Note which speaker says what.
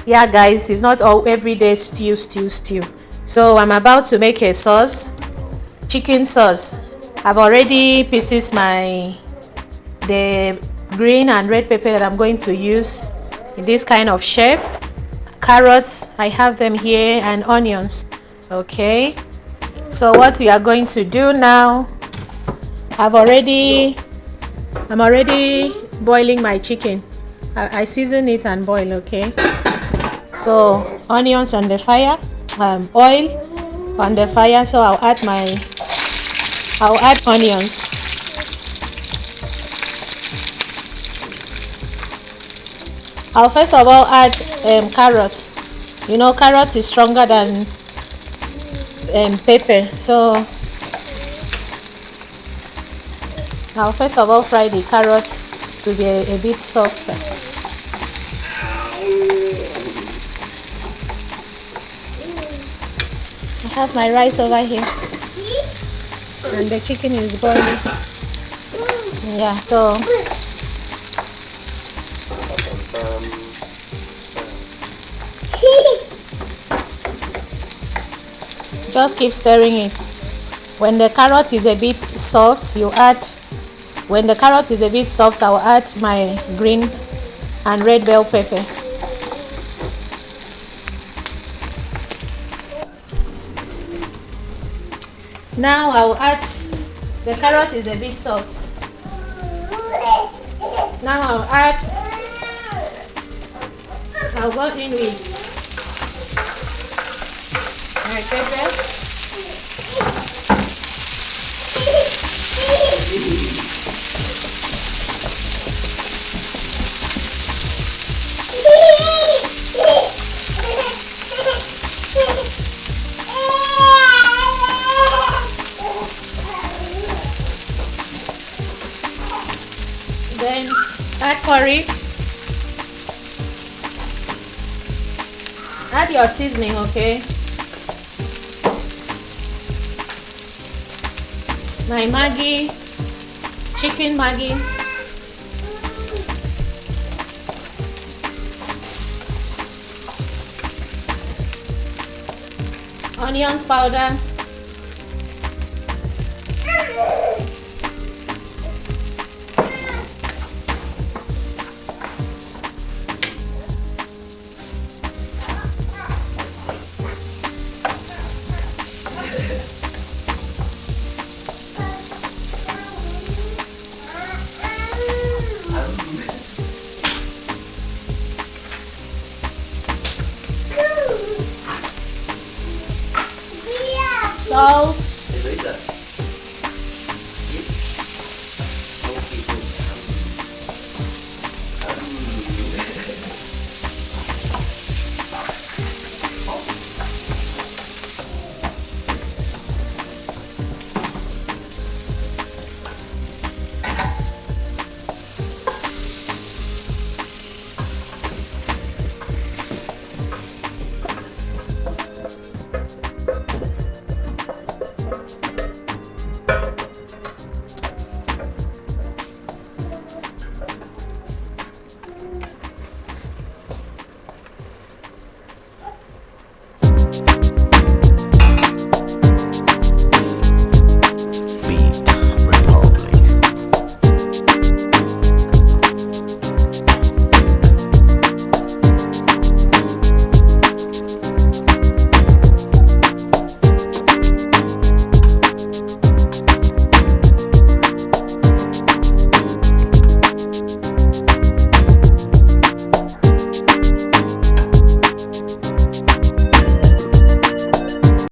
Speaker 1: Yeah, guys, it's not all everyday stew. So I'm about to make a sauce, chicken sauce. I've already pieces my the green and red pepper that I'm going to use in this kind of shape. Carrots, I have them here, and onions. Okay, so what we are going to do now, i'm already boiling my chicken. I season it and boil. Okay, so onions on the fire, oil on the fire. So I'll add onions. I'll first of all add carrot. You know, carrot is stronger than pepper, so I'll first of all fry the carrot to be a bit softer. I have my rice over here and the chicken is boiling. Yeah, so just keep stirring it. When the carrot is a bit soft, when the carrot is a bit soft, I'll add my green and red bell pepper. Now I'll add, the carrot is a bit soft. Now I'll go in with my pepper. Then add curry. Add your seasoning, okay? My Maggi, chicken Maggi. Onions powder. Salt.